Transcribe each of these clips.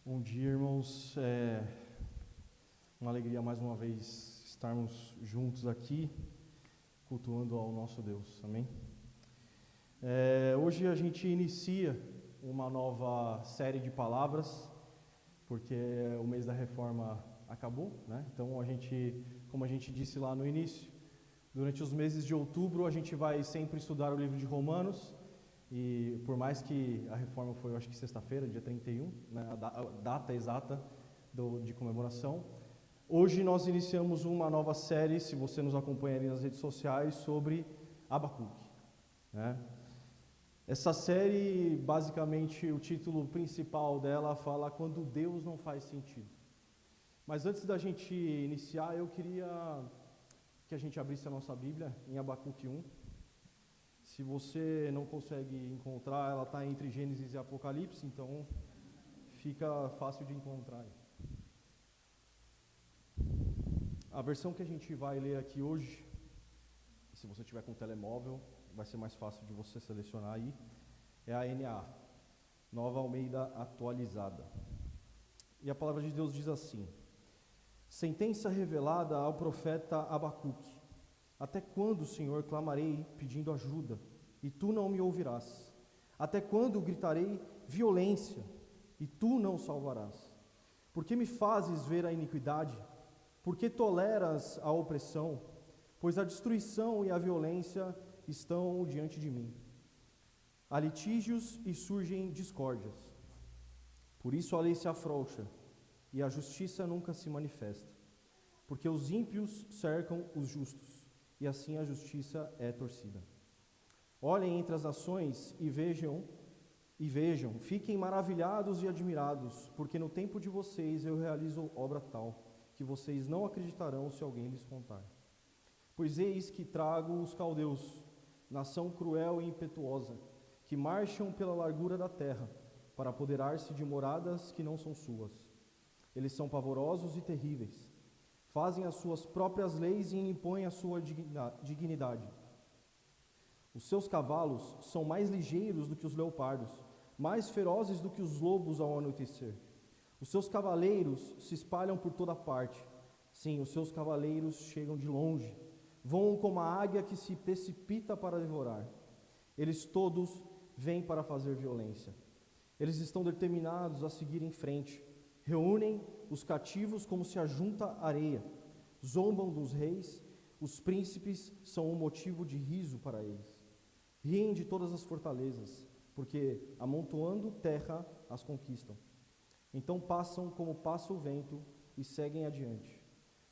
Bom dia, irmãos. É uma alegria mais uma vez estarmos juntos aqui, cultuando ao nosso Deus. Amém? Hoje a gente inicia uma nova série de palavras, porque o mês da reforma acabou, né? Então como a gente disse lá no início, durante os meses de outubro a gente vai sempre estudar o livro de Romanos. E por mais que a reforma foi, eu acho que sexta-feira, dia 31, né, a data exata de comemoração, hoje nós iniciamos uma nova série, se você nos acompanha ali nas redes sociais, sobre Abacuque, né? Essa série, basicamente, o título principal dela fala quando Deus não faz sentido. Mas antes da gente iniciar, eu queria que a gente abrisse a nossa Bíblia em Abacuque 1. Se você não consegue encontrar, ela está entre Gênesis e Apocalipse, então fica fácil de encontrar. A versão que a gente vai ler aqui hoje, se você tiver com telemóvel, vai ser mais fácil de você selecionar aí, é a NA, Nova Almeida Atualizada. E a palavra de Deus diz assim: sentença revelada ao profeta Abacuque. Até quando, Senhor, clamarei pedindo ajuda, e tu não me ouvirás? Até quando gritarei violência, e tu não salvarás? Por que me fazes ver a iniquidade? Por que toleras a opressão? Pois a destruição e a violência estão diante de mim. Há litígios e surgem discórdias. Por isso a lei se afrouxa, e a justiça nunca se manifesta. Porque os ímpios cercam os justos, e assim a justiça é torcida. Olhem entre as nações e vejam, fiquem maravilhados e admirados, porque no tempo de vocês eu realizo obra tal, que vocês não acreditarão se alguém lhes contar. Pois eis que trago os caldeus, nação cruel e impetuosa, que marcham pela largura da terra, para apoderar-se de moradas que não são suas. Eles são pavorosos e terríveis. Fazem as suas próprias leis e impõem a sua dignidade. Os seus cavalos são mais ligeiros do que os leopardos, mais ferozes do que os lobos ao anoitecer. Os seus cavaleiros se espalham por toda parte. Sim, os seus cavaleiros chegam de longe. Voam como a águia que se precipita para devorar. Eles todos vêm para fazer violência. Eles estão determinados a seguir em frente. Reúnem os cativos como se ajunta areia, zombam dos reis, os príncipes são um motivo de riso para eles. Riem de todas as fortalezas, porque amontoando terra as conquistam. Então passam como passa o vento e seguem adiante.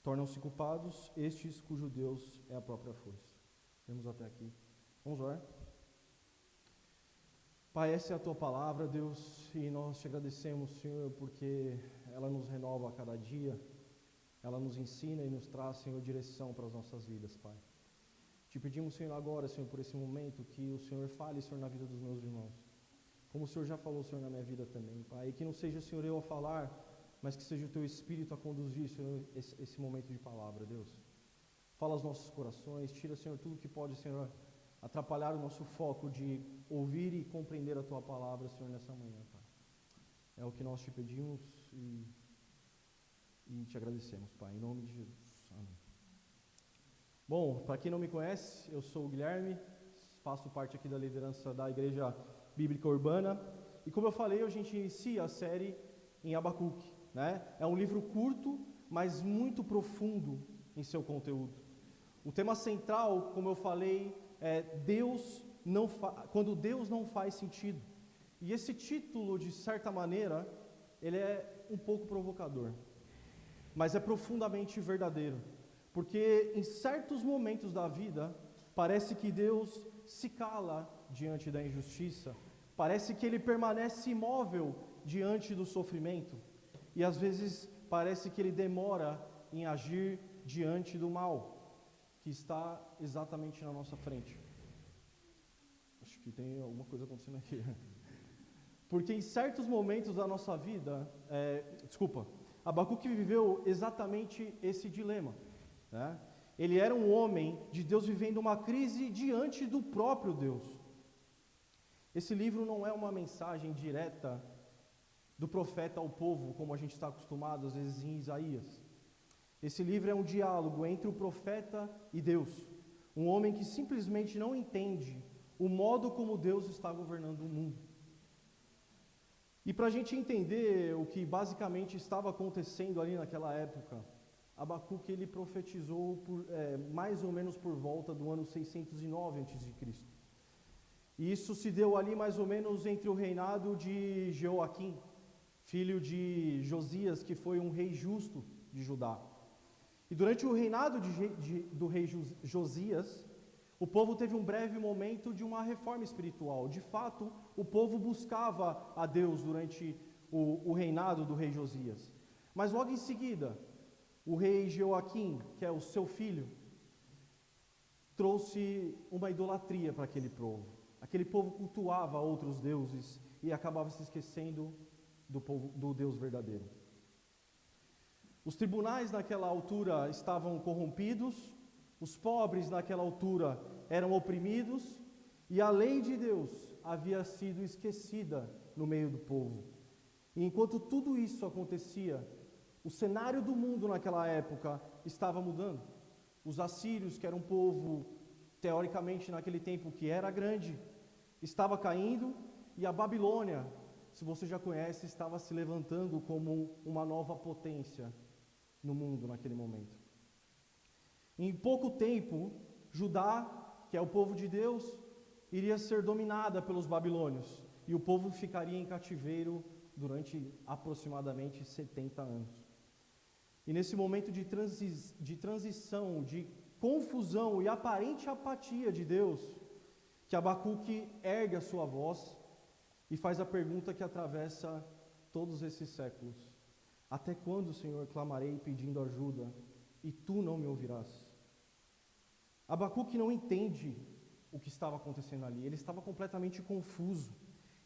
Tornam-se culpados estes cujo Deus é a própria força. Vamos até aqui. Vamos orar. Pai, essa é a Tua palavra, Deus, e nós te agradecemos, Senhor, porque ela nos renova a cada dia, ela nos ensina e nos traz, Senhor, direção para as nossas vidas, Pai. Te pedimos, Senhor, agora, Senhor, por esse momento, que o Senhor fale, Senhor, na vida dos meus irmãos, como o Senhor já falou, Senhor, na minha vida também, Pai, e que não seja, Senhor, eu a falar, mas que seja o Teu Espírito a conduzir, Senhor, esse momento de palavra, Deus. Fala aos nossos corações, tira, Senhor, tudo que pode, Senhor, atrapalhar o nosso foco de ouvir e compreender a Tua palavra, Senhor, nessa manhã, Pai. É o que nós te pedimos e te agradecemos, Pai, em nome de Jesus. Amém. Bom, para quem não me conhece, eu sou o Guilherme, faço parte aqui da liderança da Igreja Bíblica Urbana, e como eu falei, a gente inicia a série em Abacuque, né? É um livro curto, mas muito profundo em seu conteúdo. O tema central, como eu falei, quando Deus não faz sentido. E esse título, de certa maneira, ele é um pouco provocador, mas é profundamente verdadeiro, porque em certos momentos da vida, parece que Deus se cala diante da injustiça, parece que Ele permanece imóvel diante do sofrimento, e às vezes parece que Ele demora em agir diante do mal, que está exatamente na nossa frente. Acho que tem alguma coisa acontecendo aqui. Porque em certos momentos da nossa vida, Abacuque viveu exatamente esse dilema, né? Ele era um homem de Deus vivendo uma crise diante do próprio Deus. Esse livro não é uma mensagem direta do profeta ao povo, como a gente está acostumado às vezes em Isaías. Esse livro é um diálogo entre o profeta e Deus, um homem que simplesmente não entende o modo como Deus está governando o mundo. E para a gente entender o que basicamente estava acontecendo ali naquela época, Abacuque ele profetizou mais ou menos por volta do ano 609 a.C. E isso se deu ali mais ou menos entre o reinado de Jeoaquim, filho de Josias, que foi um rei justo de Judá. E durante o reinado do rei Josias, o povo teve um breve momento de uma reforma espiritual. De fato, o povo buscava a Deus durante o reinado do rei Josias. Mas logo em seguida, o rei Jeoaquim, que é o seu filho, trouxe uma idolatria para aquele povo. Aquele povo cultuava outros deuses e acabava se esquecendo do Deus verdadeiro. Os tribunais naquela altura estavam corrompidos, os pobres naquela altura eram oprimidos e a lei de Deus havia sido esquecida no meio do povo. E enquanto tudo isso acontecia, o cenário do mundo naquela época estava mudando. Os assírios, que era um povo, teoricamente naquele tempo, que era grande, estava caindo, e a Babilônia, se você já conhece, estava se levantando como uma nova potência no mundo naquele momento. Em pouco tempo, Judá, que é o povo de Deus, iria ser dominada pelos babilônios, e o povo ficaria em cativeiro durante aproximadamente 70 anos. E nesse momento de transição, de confusão e aparente apatia de Deus, que Abacuque ergue a sua voz e faz a pergunta que atravessa todos esses séculos: até quando, Senhor, clamarei pedindo ajuda e tu não me ouvirás? Abacuque não entende o que estava acontecendo ali, ele estava completamente confuso.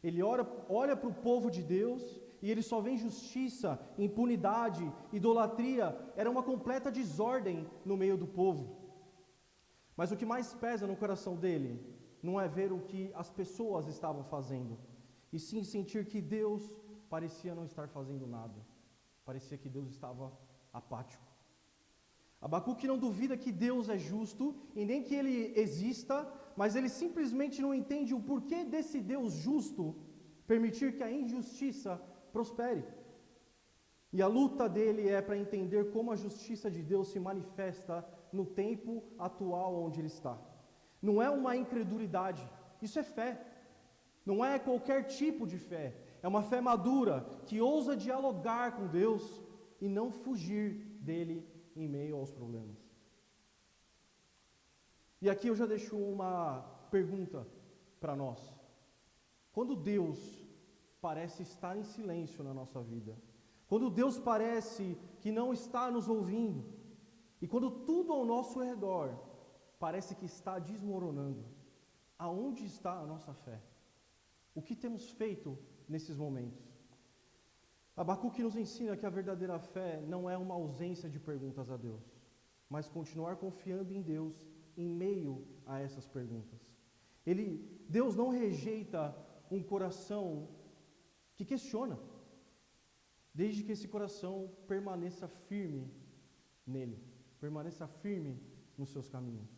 Ele olha para o povo de Deus e ele só vê injustiça, impunidade, idolatria, era uma completa desordem no meio do povo. Mas o que mais pesa no coração dele não é ver o que as pessoas estavam fazendo, e sim sentir que Deus parecia não estar fazendo nada, parecia que Deus estava apático. Abacuque não duvida que Deus é justo e nem que ele exista, mas ele simplesmente não entende o porquê desse Deus justo permitir que a injustiça prospere. E a luta dele é para entender como a justiça de Deus se manifesta no tempo atual onde ele está. Não é uma incredulidade, isso é fé. Não é qualquer tipo de fé, é uma fé madura que ousa dialogar com Deus e não fugir dele em meio aos problemas. E aqui eu já deixo uma pergunta para nós. Quando Deus parece estar em silêncio na nossa vida, quando Deus parece que não está nos ouvindo, e quando tudo ao nosso redor parece que está desmoronando, aonde está a nossa fé? O que temos feito nesses momentos? Abacuque nos ensina que a verdadeira fé não é uma ausência de perguntas a Deus, mas continuar confiando em Deus em meio a essas perguntas. Deus não rejeita um coração que questiona, desde que esse coração permaneça firme nele, permaneça firme nos seus caminhos.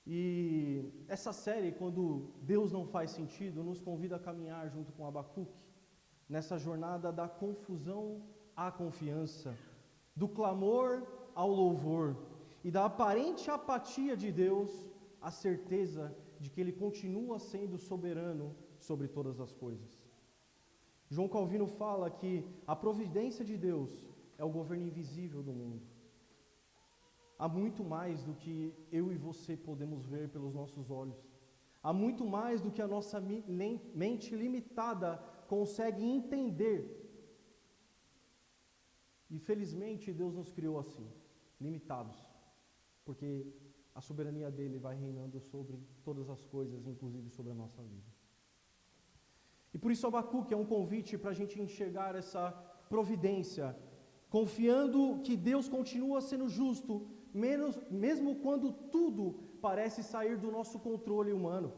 E essa série, quando Deus não faz sentido, nos convida a caminhar junto com Abacuque, nessa jornada da confusão à confiança, do clamor ao louvor, e da aparente apatia de Deus à certeza de que Ele continua sendo soberano sobre todas as coisas. João Calvino fala que a providência de Deus é o governo invisível do mundo. Há muito mais do que eu e você podemos ver pelos nossos olhos. Há muito mais do que a nossa mente limitada consegue entender. Infelizmente, Deus nos criou assim, limitados, porque a soberania dele vai reinando sobre todas as coisas, inclusive sobre a nossa vida. E por isso Abacuque é um convite para a gente enxergar essa providência, confiando que Deus continua sendo justo, mesmo quando tudo parece sair do nosso controle humano.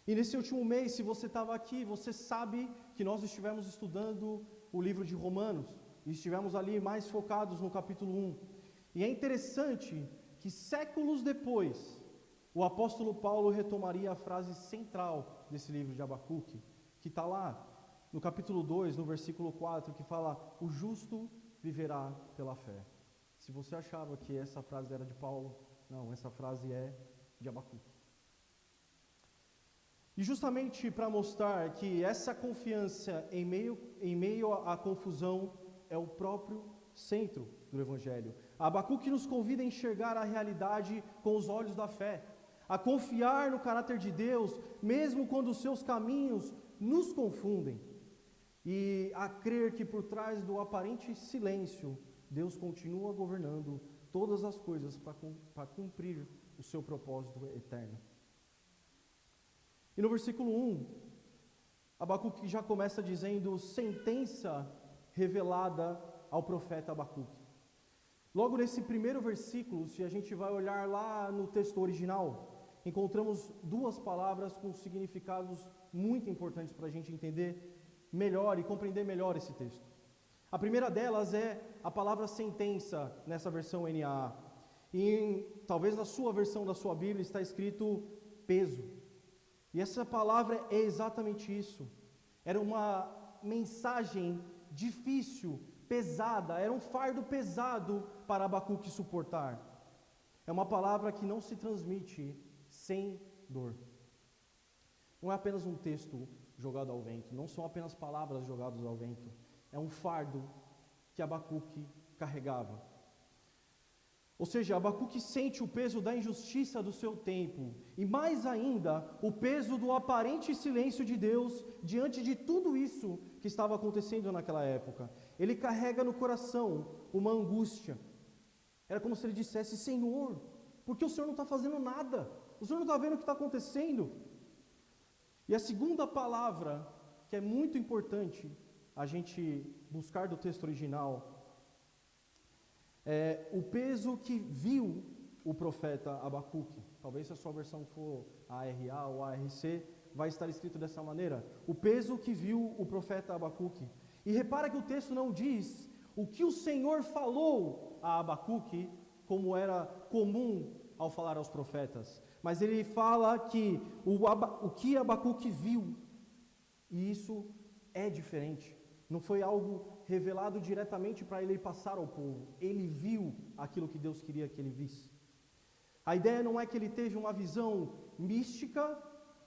E nesse último mês, se você estava aqui, você sabe que nós estivemos estudando o livro de Romanos, e estivemos ali mais focados no capítulo 1. E é interessante que séculos depois, o apóstolo Paulo retomaria a frase central desse livro de Abacuque, que está lá no capítulo 2, no versículo 4, que fala: o justo viverá pela fé. Se você achava que essa frase era de Paulo, não, essa frase é de Abacuque. E justamente para mostrar que essa confiança em meio à confusão é o próprio centro do Evangelho. Abacuque nos convida a enxergar a realidade com os olhos da fé, a confiar no caráter de Deus, mesmo quando os seus caminhos nos confundem, e a crer que por trás do aparente silêncio, Deus continua governando todas as coisas para cumprir o seu propósito eterno. E no versículo 1, Abacuque já começa dizendo sentença revelada ao profeta Abacuque. Logo nesse primeiro versículo, se a gente vai olhar lá no texto original, encontramos duas palavras com significados muito importantes para a gente entender melhor e compreender melhor esse texto. A primeira delas é a palavra sentença, nessa versão NAA. E talvez na sua versão da sua Bíblia está escrito peso. E essa palavra é exatamente isso. Era uma mensagem difícil, pesada, era um fardo pesado para Abacuque suportar. É uma palavra que não se transmite sem dor. Não é apenas um texto jogado ao vento, não são apenas palavras jogadas ao vento. É um fardo que Abacuque carregava. Ou seja, Abacuque sente o peso da injustiça do seu tempo, e mais ainda, o peso do aparente silêncio de Deus diante de tudo isso que estava acontecendo naquela época. Ele carrega no coração uma angústia. Era como se ele dissesse: Senhor, por que o Senhor não está fazendo nada? O Senhor não está vendo o que está acontecendo? E a segunda palavra, que é muito importante a gente buscar do texto original, o peso que viu o profeta Abacuque. Talvez se a sua versão for a ARA ou a ARC, vai estar escrito dessa maneira: o peso que viu o profeta Abacuque. E repara que o texto não diz o que o Senhor falou a Abacuque, como era comum ao falar aos profetas, mas ele fala que o que Abacuque viu, e isso é diferente. Não foi algo revelado diretamente para ele passar ao povo. Ele viu aquilo que Deus queria que ele visse. A ideia não é que ele teve uma visão mística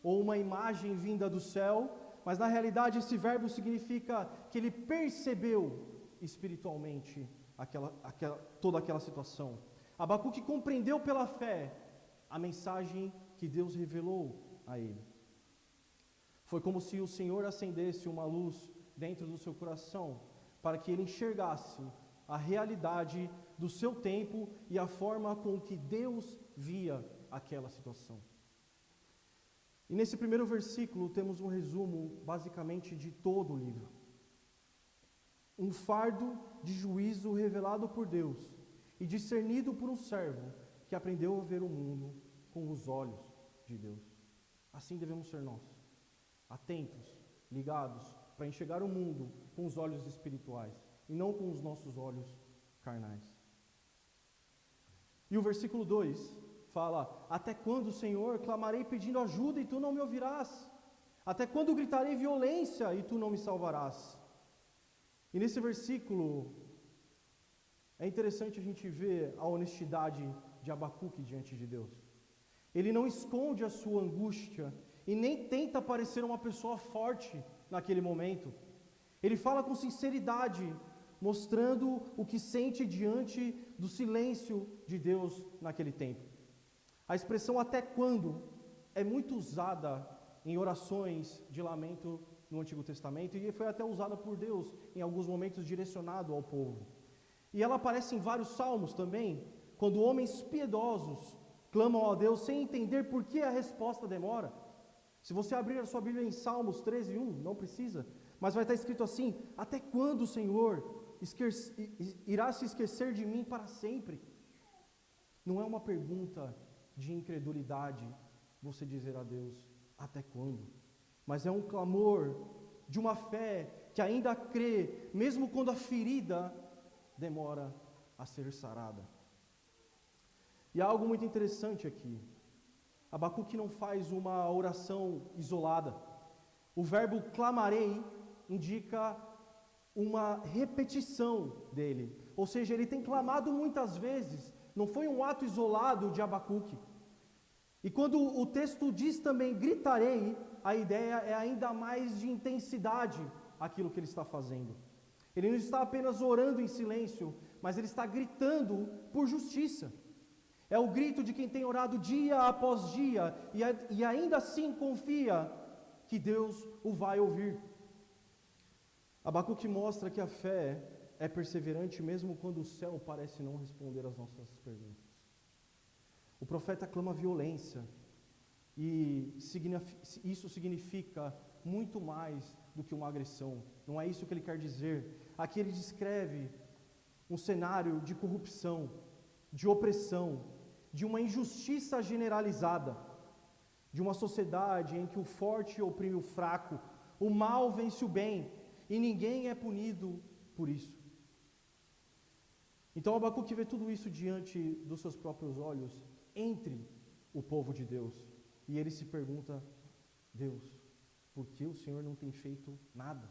ou uma imagem vinda do céu, mas na realidade esse verbo significa que ele percebeu espiritualmente toda aquela situação. Abacuque compreendeu pela fé a mensagem que Deus revelou a ele. Foi como se o Senhor acendesse uma luz dentro do seu coração, para que ele enxergasse a realidade do seu tempo e a forma com que Deus via aquela situação. E nesse primeiro versículo temos um resumo basicamente de todo o livro. Um fardo de juízo revelado por Deus e discernido por um servo que aprendeu a ver o mundo com os olhos de Deus. Assim devemos ser nós, atentos, ligados, para enxergar o mundo com os olhos espirituais e não com os nossos olhos carnais. E o versículo 2 fala: até quando, Senhor, clamarei pedindo ajuda e tu não me ouvirás? Até quando gritarei violência e tu não me salvarás? E nesse versículo é interessante a gente ver a honestidade de Abacuque diante de Deus. Ele não esconde a sua angústia e nem tenta parecer uma pessoa forte naquele momento. Ele fala com sinceridade, mostrando o que sente diante do silêncio de Deus naquele tempo. A expressão até quando é muito usada em orações de lamento no Antigo Testamento e foi até usada por Deus em alguns momentos direcionado ao povo. E ela aparece em vários salmos também, quando homens piedosos clamam a Deus sem entender por que a resposta demora. Se você abrir a sua Bíblia em Salmos 13:1, não precisa, mas vai estar escrito assim: até quando, Senhor, irá se esquecer de mim para sempre? Não é uma pergunta de incredulidade você dizer a Deus: até quando? Mas é um clamor de uma fé que ainda crê, mesmo quando a ferida demora a ser sarada. E há algo muito interessante aqui. Abacuque não faz uma oração isolada. O verbo clamarei indica uma repetição dele. Ou seja, ele tem clamado muitas vezes. Não foi um ato isolado de Abacuque. E quando o texto diz também gritarei, a ideia é ainda mais de intensidade aquilo que ele está fazendo. Ele não está apenas orando em silêncio, mas ele está gritando por justiça. É o grito de quem tem orado dia após dia e ainda assim confia que Deus o vai ouvir. Abacuque mostra que a fé é perseverante mesmo quando o céu parece não responder às nossas perguntas. O profeta clama violência e isso significa muito mais do que uma agressão. Não é isso que ele quer dizer. Aqui ele descreve um cenário de corrupção, de opressão, de uma injustiça generalizada, de uma sociedade em que o forte oprime o fraco, o mal vence o bem e ninguém é punido por isso. Então Abacuque vê tudo isso diante dos seus próprios olhos, entre o povo de Deus, e ele se pergunta: Deus, por que o Senhor não tem feito nada?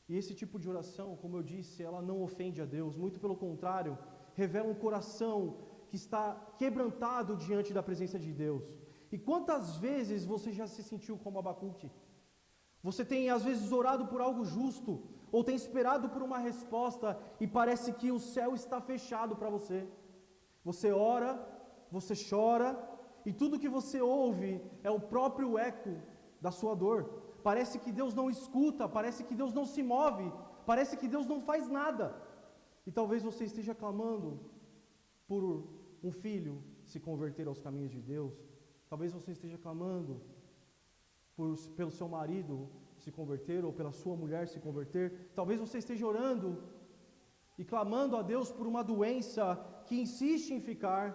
E esse tipo de oração, como eu disse, ela não ofende a Deus, muito pelo contrário, revela um coração que está quebrantado diante da presença de Deus. E quantas vezes você já se sentiu como Abacuque? Você tem às vezes orado por algo justo, ou tem esperado por uma resposta, e parece que o céu está fechado para você. Você ora, você chora, e tudo que você ouve é o próprio eco da sua dor. Parece que Deus não escuta, parece que Deus não se move, parece que Deus não faz nada. E talvez você esteja clamando por um filho se converter aos caminhos de Deus. Talvez você esteja clamando pelo seu marido se converter, ou pela sua mulher se converter. Talvez você esteja orando e clamando a Deus por uma doença que insiste em ficar,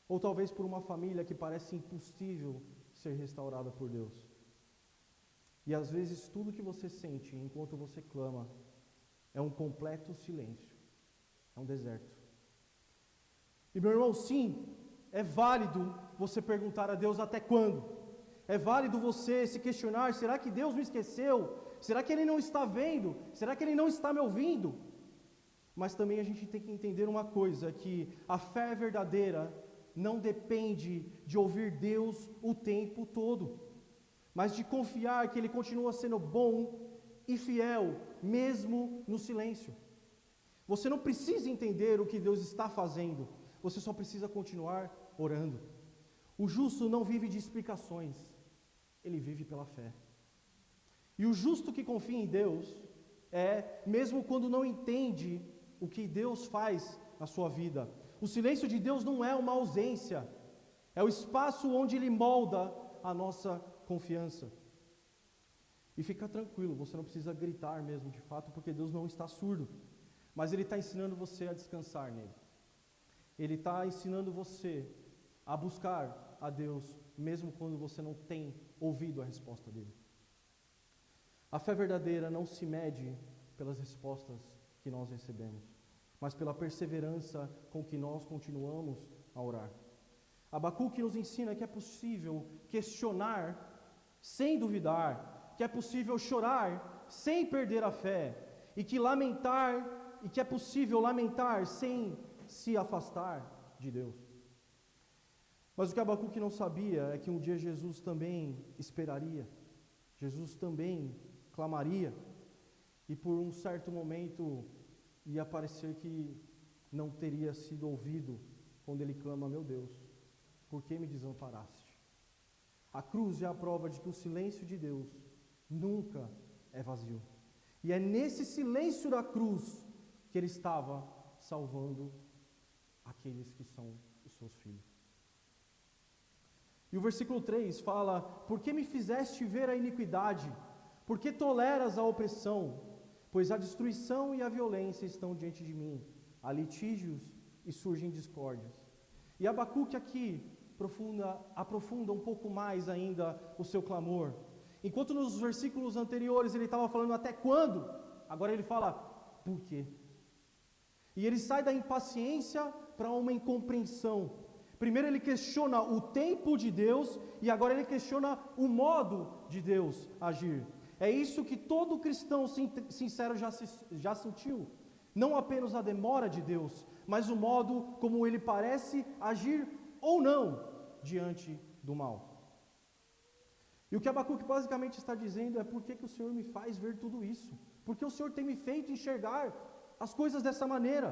ou talvez por uma família que parece impossível ser restaurada por Deus. E às vezes tudo que você sente enquanto você clama é um completo silêncio, é um deserto. E meu irmão, sim, é válido você perguntar a Deus até quando. É válido você se questionar: será que Deus me esqueceu? Será que Ele não está vendo? Será que Ele não está me ouvindo? Mas também a gente tem que entender uma coisa, que a fé verdadeira não depende de ouvir Deus o tempo todo, mas de confiar que Ele continua sendo bom e fiel, mesmo no silêncio. Você não precisa entender o que Deus está fazendo, você só precisa continuar orando. O justo não vive de explicações, ele vive pela fé. E o justo que confia em Deus mesmo quando não entende o que Deus faz na sua vida. O silêncio de Deus não é uma ausência, é o espaço onde Ele molda a nossa confiança. E fica tranquilo, você não precisa gritar mesmo de fato, porque Deus não está surdo, mas Ele está ensinando você a descansar nele. Ele está ensinando você a buscar a Deus, mesmo quando você não tem ouvido a resposta dele. A fé verdadeira não se mede pelas respostas que nós recebemos, mas pela perseverança com que nós continuamos a orar. Abacuque nos ensina que é possível questionar sem duvidar, que é possível chorar sem perder a fé, e que é possível lamentar sem se afastar de Deus. Mas o que Abacuque não sabia é que um dia Jesus também esperaria, Jesus também clamaria, e por um certo momento ia parecer que não teria sido ouvido quando ele clama: meu Deus, por que me desamparaste? A cruz é a prova de que o silêncio de Deus nunca é vazio. E é nesse silêncio da cruz que Ele estava salvando aqueles que são os seus filhos. E o versículo 3 fala: por que me fizeste ver a iniquidade? Por que toleras a opressão? Pois a destruição e a violência estão diante de mim, há litígios e surgem discórdias. E Abacuque aqui aprofunda um pouco mais ainda o seu clamor. Enquanto nos versículos anteriores ele estava falando até quando, agora ele fala por quê. E ele sai da impaciência para uma incompreensão. Primeiro ele questiona o tempo de Deus e agora ele questiona o modo de Deus agir. É isso que todo cristão sincero já sentiu. Não apenas a demora de Deus, mas o modo como ele parece agir ou não diante do mal. E o que Abacuque basicamente está dizendo é: por que o Senhor me faz ver tudo isso? Por que o Senhor tem me feito enxergar as coisas dessa maneira?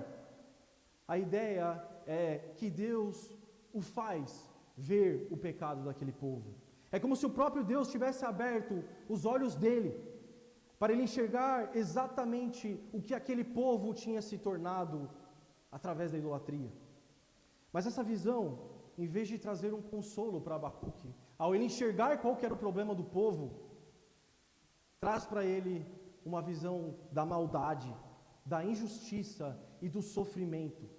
A ideia é que Deus o faz ver o pecado daquele povo. É como se o próprio Deus tivesse aberto os olhos dele, para ele enxergar exatamente o que aquele povo tinha se tornado através da idolatria. Mas essa visão, em vez de trazer um consolo para Abacuque, ao ele enxergar qual que era o problema do povo, traz para ele uma visão da maldade, da injustiça e do sofrimento,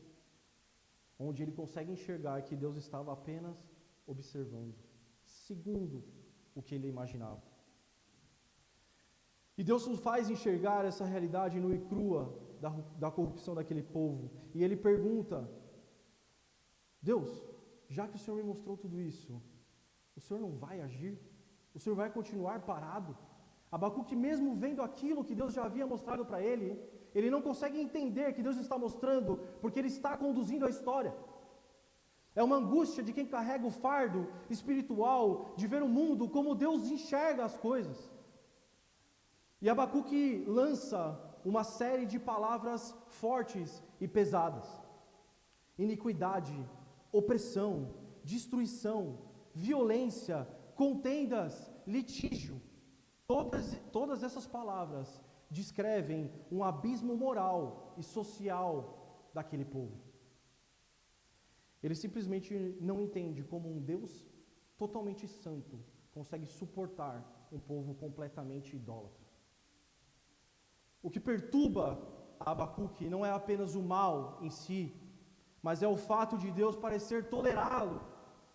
onde ele consegue enxergar que Deus estava apenas observando, segundo o que ele imaginava. E Deus nos faz enxergar essa realidade nua e crua da corrupção daquele povo. E ele pergunta: Deus, já que o Senhor me mostrou tudo isso, o Senhor não vai agir? O Senhor vai continuar parado? Abacuque, mesmo vendo aquilo que Deus já havia mostrado para ele, ele não consegue entender que Deus está mostrando, porque ele está conduzindo a história. É uma angústia de quem carrega o fardo espiritual de ver o mundo como Deus enxerga as coisas. E Abacuque lança uma série de palavras fortes e pesadas: iniquidade, opressão, destruição, violência, contendas, litígio. Todas essas palavras descrevem um abismo moral e social daquele povo. Ele simplesmente não entende como um Deus totalmente santo consegue suportar um povo completamente idólatra. O que perturba Abacuque não é apenas o mal em si, mas é o fato de Deus parecer tolerá-lo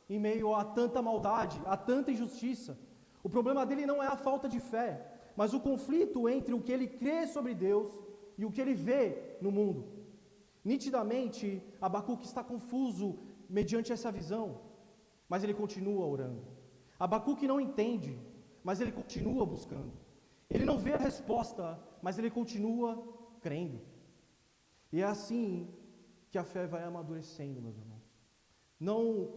em meio a tanta maldade, a tanta injustiça. O problema dele não é a falta de fé, mas o conflito entre o que ele crê sobre Deus e o que ele vê no mundo. Nitidamente, Abacuque está confuso mediante essa visão, mas ele continua orando. Abacuque não entende, mas ele continua buscando. Ele não vê a resposta, mas ele continua crendo. E é assim que a fé vai amadurecendo, meus irmãos. Não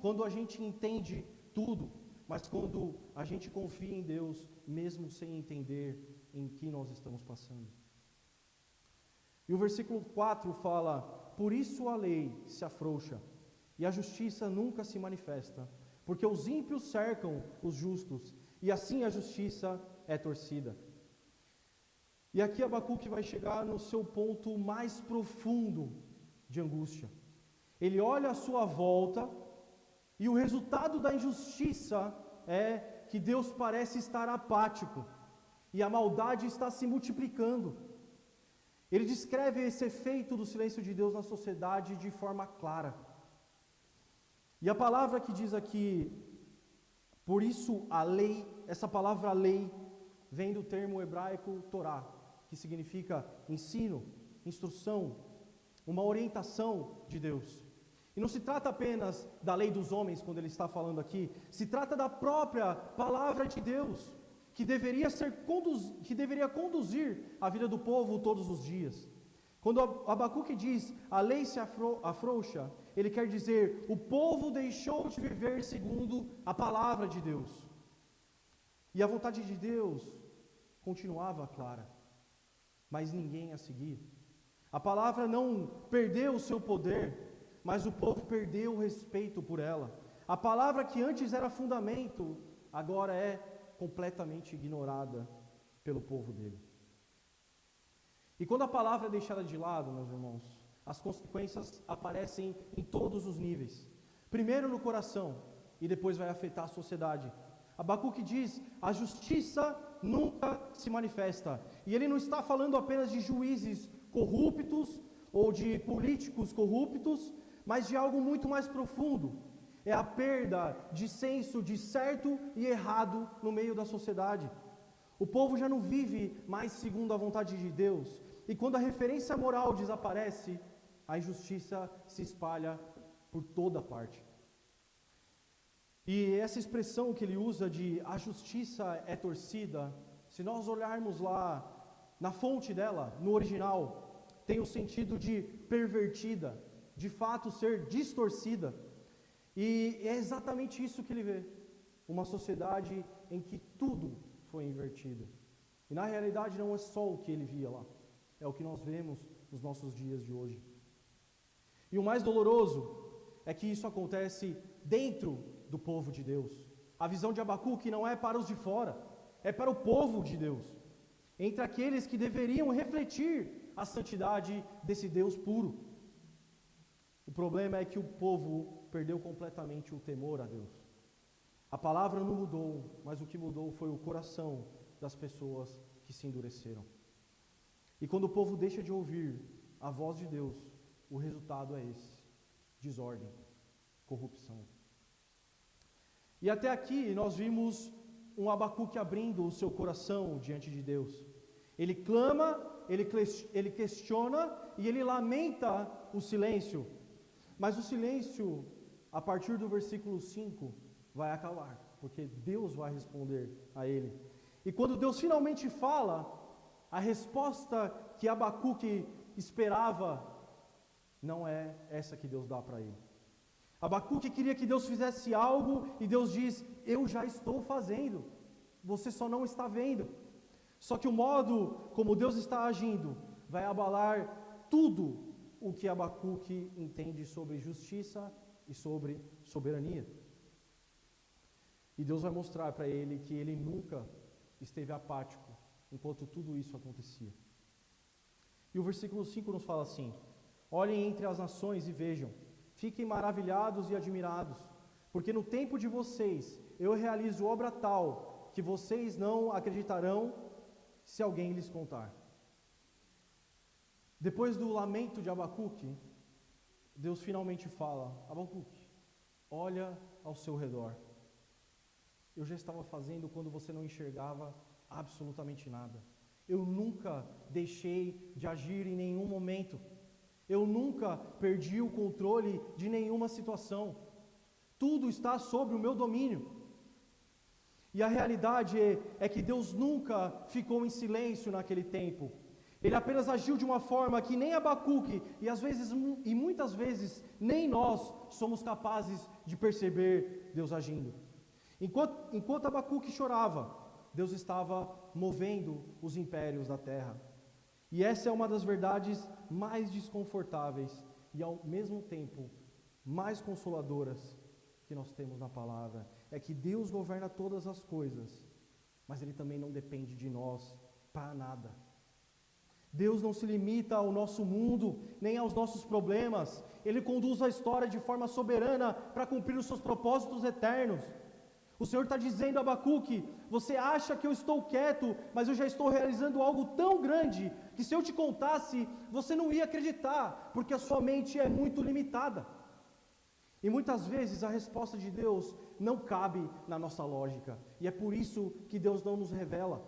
quando a gente entende tudo, mas quando a gente confia em Deus, mesmo sem entender em que nós estamos passando. E o versículo 4 fala: por isso a lei se afrouxa, e a justiça nunca se manifesta, porque os ímpios cercam os justos, e assim a justiça é torcida. E aqui Abacuque vai chegar no seu ponto mais profundo de angústia. Ele olha à sua volta, e o resultado da injustiça é que Deus parece estar apático, e a maldade está se multiplicando. Ele descreve esse efeito do silêncio de Deus na sociedade de forma clara. E a palavra que diz aqui, por isso a lei, essa palavra lei, vem do termo hebraico Torá, que significa ensino, instrução, uma orientação de Deus. E não se trata apenas da lei dos homens, quando ele está falando aqui, se trata da própria palavra de Deus, que deveria conduzir a vida do povo todos os dias. Quando Abacuque diz, a lei se afrouxa, ele quer dizer, o povo deixou de viver segundo a palavra de Deus. E a vontade de Deus continuava clara, mas ninguém a seguia. A palavra não perdeu o seu poder, mas o povo perdeu o respeito por ela. A palavra que antes era fundamento, agora é completamente ignorada pelo povo dele. E quando a palavra é deixada de lado, meus irmãos, as consequências aparecem em todos os níveis. Primeiro no coração, e depois vai afetar a sociedade. Abacuque diz, a justiça nunca se manifesta. E ele não está falando apenas de juízes corruptos, ou de políticos corruptos, mas de algo muito mais profundo. é a perda de senso de certo e errado no meio da sociedade. O povo já não vive mais segundo a vontade de Deus, e quando a referência moral desaparece, a injustiça se espalha por toda parte. E essa expressão que ele usa de a justiça é torcida, se nós olharmos lá na fonte dela, no original, tem o sentido de pervertida, de fato ser distorcida. E é exatamente isso que ele vê, uma sociedade em que tudo foi invertido. E na realidade não é só o que ele via lá, é o que nós vemos nos nossos dias de hoje. E o mais doloroso é que isso acontece dentro do povo de Deus. A visão de Abacuque não é para os de fora, é para o povo de Deus, entre aqueles que deveriam refletir a santidade desse Deus puro. O problema é que o povo perdeu completamente o temor a Deus. A palavra não mudou, mas o que mudou foi o coração das pessoas que se endureceram. E quando o povo deixa de ouvir a voz de Deus, o resultado é esse: desordem, corrupção. E até aqui nós vimos um Abacuque abrindo o seu coração diante de Deus. Ele clama, ele questiona e ele lamenta o silêncio. Mas o silêncio, a partir do versículo 5, vai acabar, porque Deus vai responder a ele. E quando Deus finalmente fala, a resposta que Abacuque esperava não é essa que Deus dá para ele. Abacuque queria que Deus fizesse algo e Deus diz: eu já estou fazendo, você só não está vendo. Só que o modo como Deus está agindo vai abalar tudo o que Abacuque entende sobre justiça e sobre soberania. E Deus vai mostrar para ele que ele nunca esteve apático enquanto tudo isso acontecia. E o versículo 5 nos fala assim: olhem entre as nações e vejam, fiquem maravilhados e admirados, porque no tempo de vocês eu realizo obra tal que vocês não acreditarão se alguém lhes contar. Depois do lamento de Abacuque, Deus finalmente fala: Abacuque, olha ao seu redor. Eu já estava fazendo quando você não enxergava absolutamente nada. Eu nunca deixei de agir em nenhum momento. Eu nunca perdi o controle de nenhuma situação. Tudo está sob o meu domínio. E a realidade é que Deus nunca ficou em silêncio naquele tempo. Ele apenas agiu de uma forma que nem Abacuque, e muitas vezes, nem nós somos capazes de perceber Deus agindo. Enquanto Abacuque chorava, Deus estava movendo os impérios da terra. E essa é uma das verdades mais desconfortáveis e ao mesmo tempo mais consoladoras que nós temos na palavra. É que Deus governa todas as coisas, mas Ele também não depende de nós para nada. Deus não se limita ao nosso mundo, nem aos nossos problemas. Ele conduz a história de forma soberana para cumprir os seus propósitos eternos. O Senhor está dizendo a Abacuque: você acha que eu estou quieto, mas eu já estou realizando algo tão grande, que se eu te contasse, você não ia acreditar, porque a sua mente é muito limitada. E muitas vezes a resposta de Deus não cabe na nossa lógica, e é por isso que Deus não nos revela.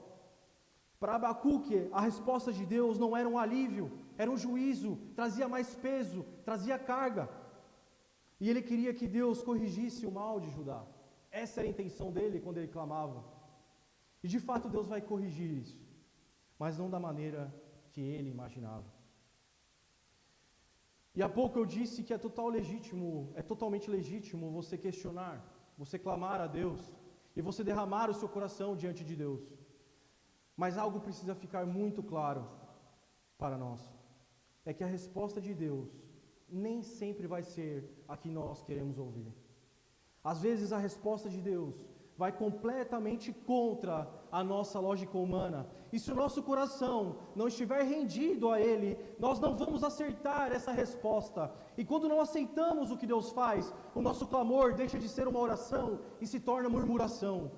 Para Abacuque, a resposta de Deus não era um alívio, era um juízo, trazia mais peso, trazia carga. E ele queria que Deus corrigisse o mal de Judá. Essa era a intenção dele quando ele clamava. E de fato Deus vai corrigir isso, mas não da maneira que ele imaginava. E há pouco eu disse que é totalmente legítimo você questionar, você clamar a Deus e você derramar o seu coração diante de Deus. Mas algo precisa ficar muito claro para nós, é que a resposta de Deus nem sempre vai ser a que nós queremos ouvir. Às vezes a resposta de Deus vai completamente contra a nossa lógica humana. E se o nosso coração não estiver rendido a Ele, nós não vamos acertar essa resposta. E quando não aceitamos o que Deus faz, o nosso clamor deixa de ser uma oração e se torna murmuração.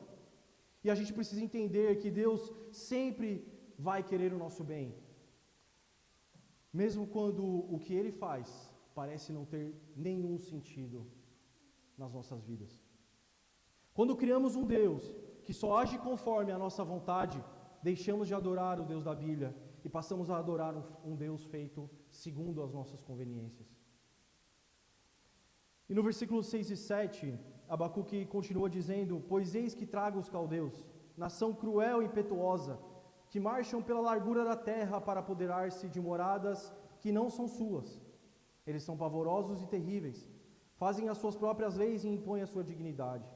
E a gente precisa entender que Deus sempre vai querer o nosso bem. Mesmo quando o que Ele faz parece não ter nenhum sentido. nas nossas vidas. Quando criamos um Deus que só age conforme a nossa vontade, deixamos de adorar o Deus da Bíblia e passamos a adorar um Deus feito segundo as nossas conveniências. E no versículo 6 e 7, Abacuque continua dizendo: pois eis que trago os caldeus, nação cruel e impetuosa, que marcham pela largura da terra para apoderar-se de moradas que não são suas. Eles são pavorosos e terríveis, fazem as suas próprias leis e impõem a sua dignidade.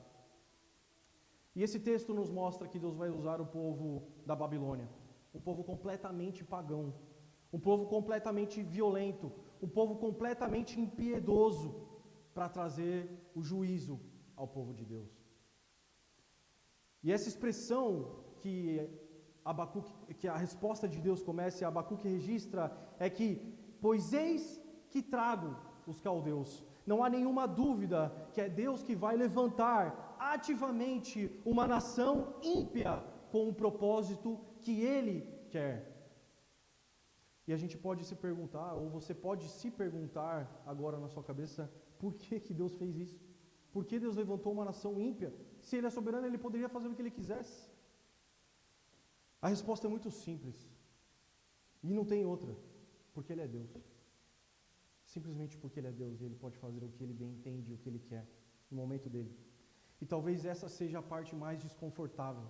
E esse texto nos mostra que Deus vai usar o povo da Babilônia, um povo completamente pagão, um povo completamente violento, um povo completamente impiedoso, para trazer o juízo ao povo de Deus. E essa expressão que a resposta de Deus começa, e Abacuque registra, é que, pois eis que trago os caldeus. Não há nenhuma dúvida que é Deus que vai levantar ativamente uma nação ímpia com o propósito que Ele quer. E a gente pode se perguntar, ou você pode se perguntar agora na sua cabeça, por que Deus fez isso? Por que Deus levantou uma nação ímpia? Se Ele é soberano, Ele poderia fazer o que Ele quisesse. A resposta é muito simples, e não tem outra, porque Ele é Deus. Simplesmente porque Ele é Deus, e Ele pode fazer o que Ele bem entende, o que Ele quer, no momento dEle. E talvez essa seja a parte mais desconfortável.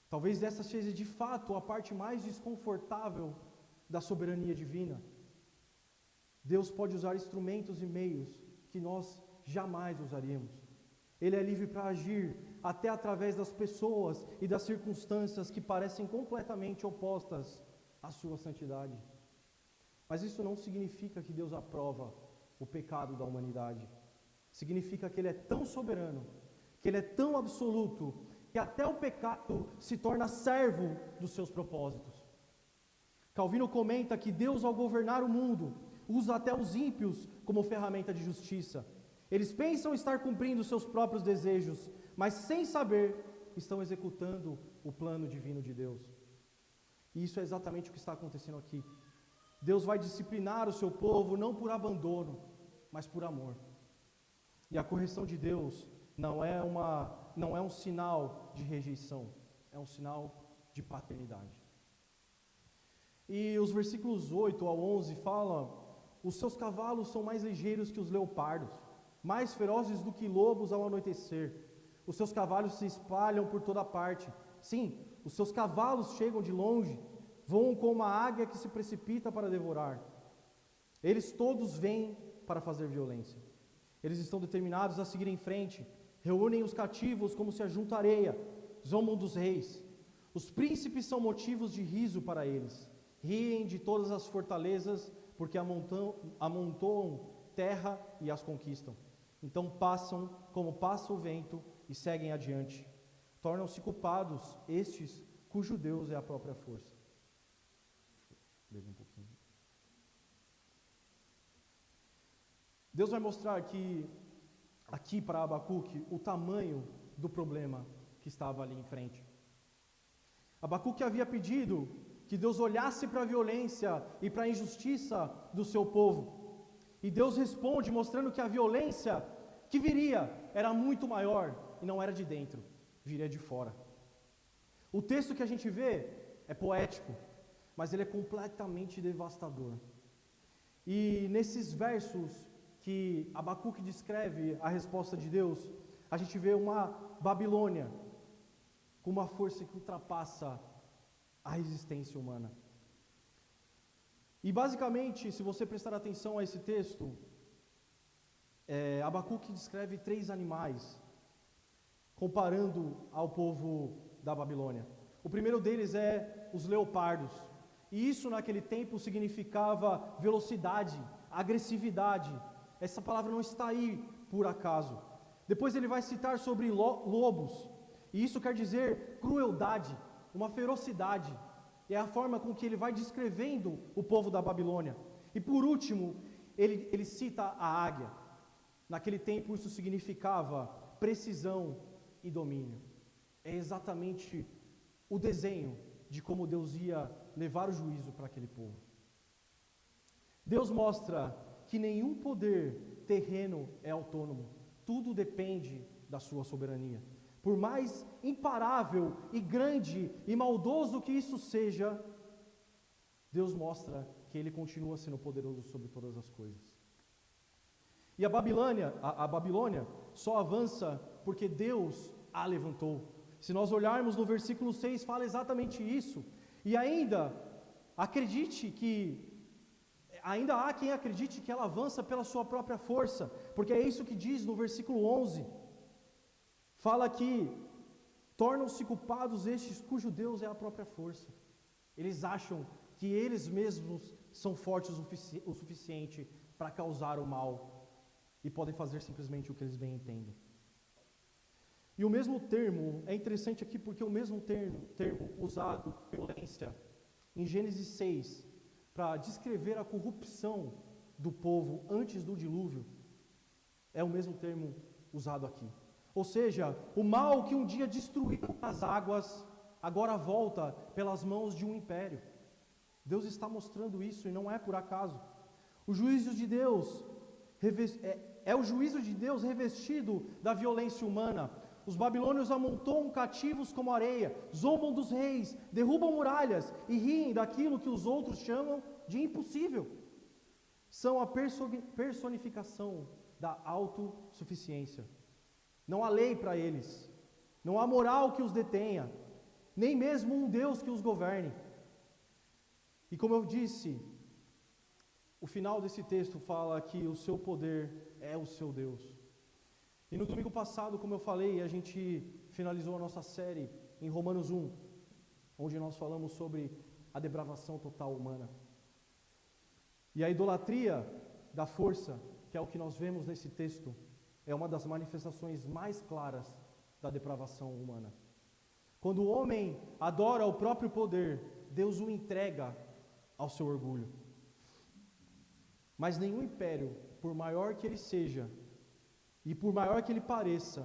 Talvez essa seja de fato a parte mais desconfortável da soberania divina. Deus pode usar instrumentos e meios que nós jamais usaríamos. Ele é livre para agir até através das pessoas e das circunstâncias que parecem completamente opostas à sua santidade. Mas isso não significa que Deus aprova o pecado da humanidade. Significa que Ele é tão soberano, que Ele é tão absoluto, que até o pecado se torna servo dos seus propósitos. Calvino comenta que Deus, ao governar o mundo, usa até os ímpios como ferramenta de justiça. Eles pensam estar cumprindo seus próprios desejos, mas sem saber, estão executando o plano divino de Deus. E isso é exatamente o que está acontecendo aqui. Deus vai disciplinar o seu povo não por abandono, mas por amor. E a correção de Deus não é um sinal de rejeição, é um sinal de paternidade. E os versículos 8 ao 11 falam: os seus cavalos são mais ligeiros que os leopardos, mais ferozes do que lobos ao anoitecer. Os seus cavalos se espalham por toda parte. Sim, os seus cavalos chegam de longe, voam como uma águia que se precipita para devorar. Eles todos vêm para fazer violência. Eles estão determinados a seguir em frente, reúnem os cativos como se ajunta areia, zombam dos reis. Os príncipes são motivos de riso para eles. Riem de todas as fortalezas, porque amontoam terra e as conquistam. Então passam como passa o vento e seguem adiante. Tornam-se culpados estes cujo Deus é a própria força. Deixa eu beber um pouquinho. Deus vai mostrar aqui para Abacuque o tamanho do problema que estava ali em frente. Abacuque havia pedido que Deus olhasse para a violência e para a injustiça do seu povo. E Deus responde mostrando que a violência que viria era muito maior e não era de dentro, viria de fora. O texto que a gente vê é poético, mas ele é completamente devastador. E nesses versos que Abacuque descreve a resposta de Deus, a gente vê uma Babilônia com uma força que ultrapassa a resistência humana. E basicamente, se você prestar atenção a esse texto, Abacuque descreve 3 animais, comparando ao povo da Babilônia. O primeiro deles é os leopardos. E isso naquele tempo significava velocidade, agressividade. Essa palavra não está aí por acaso. Depois ele vai citar sobre lobos. E isso quer dizer crueldade, uma ferocidade. É a forma com que ele vai descrevendo o povo da Babilônia. E por último, ele cita a águia. Naquele tempo isso significava precisão e domínio. É exatamente o desenho de como Deus ia levar o juízo para aquele povo. Deus mostra que nenhum poder terreno é autônomo. tudo depende da sua soberania. Por mais imparável e grande e maldoso que isso seja, Deus mostra que Ele continua sendo poderoso sobre todas as coisas. E a Babilônia só avança porque Deus a levantou. Se nós olharmos no versículo 6, fala exatamente isso. E ainda há quem acredite que ela avança pela sua própria força, porque é isso que diz no versículo 11. Fala que tornam-se culpados estes cujo Deus é a própria força. Eles acham que eles mesmos são fortes o suficiente para causar o mal e podem fazer simplesmente o que eles bem entendem. E o mesmo termo é interessante aqui porque o mesmo termo usado, violência, em Gênesis 6, para descrever a corrupção do povo antes do dilúvio, é o mesmo termo usado aqui. Ou seja, o mal que um dia destruiu as águas, agora volta pelas mãos de um império. Deus está mostrando isso e não é por acaso. O juízo de Deus é o juízo de Deus revestido da violência humana. Os babilônios amontoam cativos como areia, zombam dos reis, derrubam muralhas e riem daquilo que os outros chamam de impossível. São a personificação da autossuficiência. Não há lei para eles, não há moral que os detenha, nem mesmo um Deus que os governe. E como eu disse, o final desse texto fala que o seu poder é o seu Deus. E no domingo passado, como eu falei, a gente finalizou a nossa série em Romanos 1, onde nós falamos sobre a depravação total humana. E a idolatria da força, que é o que nós vemos nesse texto, é uma das manifestações mais claras da depravação humana. Quando o homem adora o próprio poder, Deus o entrega ao seu orgulho. Mas nenhum império, por maior que ele seja, e por maior que ele pareça,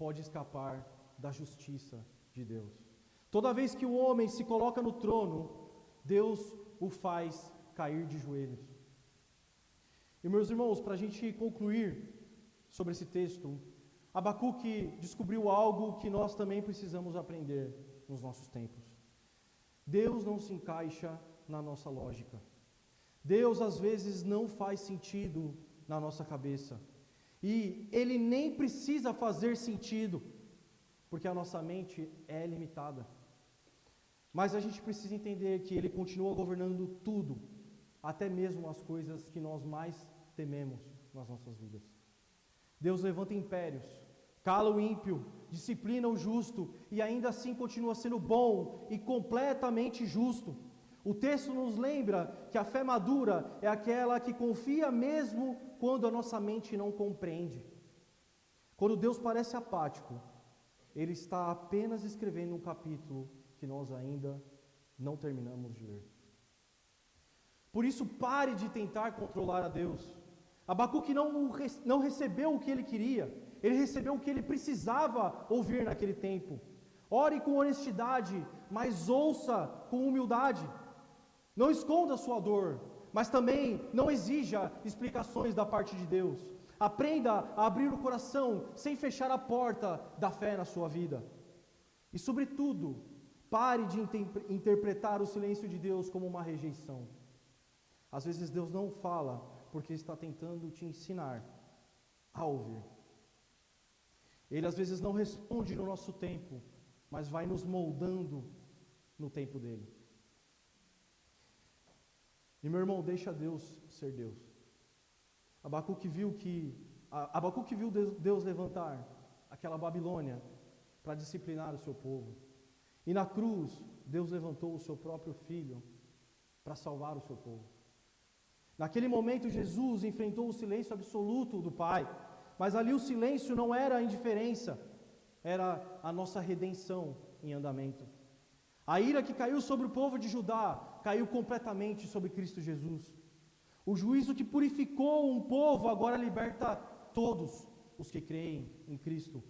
pode escapar da justiça de Deus. Toda vez que o homem se coloca no trono, Deus o faz cair de joelhos. E meus irmãos, para a gente concluir sobre esse texto, Abacuque descobriu algo que nós também precisamos aprender nos nossos tempos. Deus não se encaixa na nossa lógica. Deus às vezes não faz sentido na nossa cabeça. E Ele nem precisa fazer sentido, porque a nossa mente é limitada. Mas a gente precisa entender que Ele continua governando tudo, até mesmo as coisas que nós mais tememos nas nossas vidas. Deus levanta impérios, cala o ímpio, disciplina o justo e ainda assim continua sendo bom e completamente justo. O texto nos lembra que a fé madura é aquela que confia mesmo quando a nossa mente não compreende. Quando Deus parece apático, Ele está apenas escrevendo um capítulo que nós ainda não terminamos de ler. Por isso, pare de tentar controlar a Deus. Abacuque não recebeu o que ele queria, ele recebeu o que ele precisava ouvir naquele tempo. Ore com honestidade, mas ouça com humildade. Não esconda a sua dor, mas também não exija explicações da parte de Deus. Aprenda a abrir o coração sem fechar a porta da fé na sua vida. E sobretudo, pare de interpretar o silêncio de Deus como uma rejeição. Às vezes Deus não fala porque está tentando te ensinar a ouvir. Ele às vezes não responde no nosso tempo, mas vai nos moldando no tempo dele. E meu irmão, deixa Deus ser Deus. Abacuque viu Deus levantar aquela Babilônia para disciplinar o seu povo. E na cruz, Deus levantou o seu próprio Filho para salvar o seu povo. Naquele momento, Jesus enfrentou o silêncio absoluto do Pai, mas ali o silêncio não era a indiferença, era a nossa redenção em andamento. A ira que caiu sobre o povo de Judá caiu completamente sobre Cristo Jesus. O juízo que purificou um povo agora liberta todos os que creem em Cristo.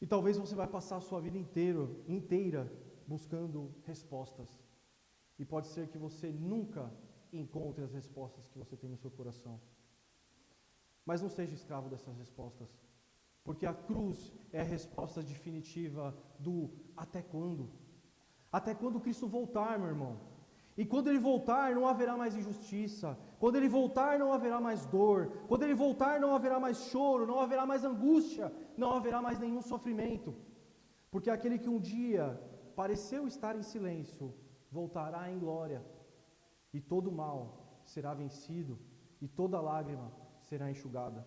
E talvez você vai passar a sua vida inteira buscando respostas. E pode ser que você nunca encontre as respostas que você tem no seu coração. Mas não seja escravo dessas respostas, porque a cruz é a resposta definitiva do até quando? Até quando Cristo voltar, meu irmão? E quando Ele voltar, não haverá mais injustiça. Quando Ele voltar, não haverá mais dor. Quando Ele voltar, não haverá mais choro, não haverá mais angústia, não haverá mais nenhum sofrimento. Porque aquele que um dia pareceu estar em silêncio, voltará em glória. E todo mal será vencido, e toda lágrima será enxugada.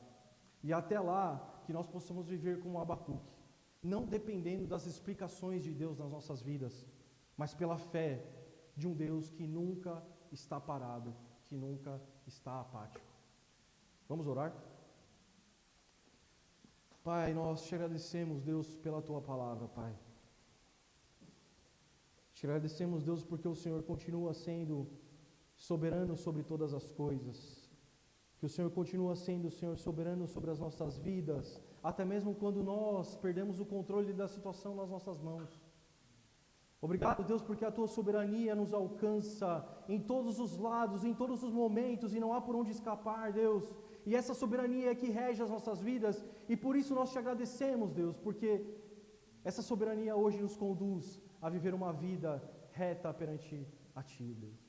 E até lá, que nós possamos viver como Abacuque, não dependendo das explicações de Deus nas nossas vidas, mas pela fé de um Deus que nunca está parado, que nunca está apático. Vamos orar? Pai, nós te agradecemos, Deus, pela Tua palavra, Pai. Te agradecemos, Deus, porque o Senhor continua sendo soberano sobre todas as coisas. Que o Senhor continua sendo, Senhor, soberano sobre as nossas vidas, até mesmo quando nós perdemos o controle da situação nas nossas mãos. Obrigado, Deus, porque a Tua soberania nos alcança em todos os lados, em todos os momentos, e não há por onde escapar, Deus. E essa soberania é que rege as nossas vidas, e por isso nós te agradecemos, Deus, porque essa soberania hoje nos conduz a viver uma vida reta perante a Ti, Deus.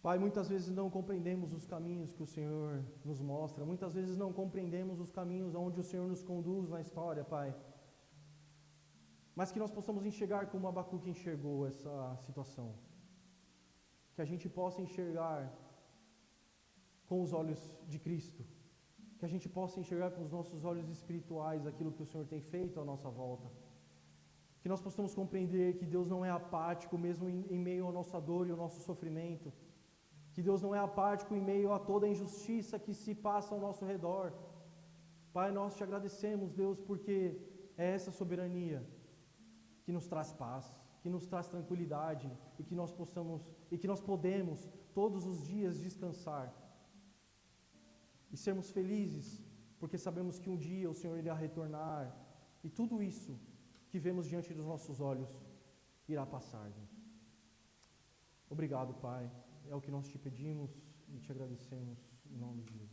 Pai, muitas vezes não compreendemos os caminhos que o Senhor nos mostra, muitas vezes não compreendemos os caminhos onde o Senhor nos conduz na história, Pai. Mas que nós possamos enxergar como Abacuque enxergou essa situação. Que a gente possa enxergar com os olhos de Cristo. Que a gente possa enxergar com os nossos olhos espirituais aquilo que o Senhor tem feito à nossa volta. Que nós possamos compreender que Deus não é apático mesmo em meio à nossa dor e ao nosso sofrimento. Que Deus não é apático em meio a toda a injustiça que se passa ao nosso redor. Pai, nós te agradecemos, Deus, porque é essa soberania que nos traz paz, que nos traz tranquilidade e que nós podemos todos os dias descansar e sermos felizes, porque sabemos que um dia o Senhor irá retornar e tudo isso que vemos diante dos nossos olhos irá passar, Deus. Obrigado, Pai. É o que nós te pedimos e te agradecemos em nome de Jesus.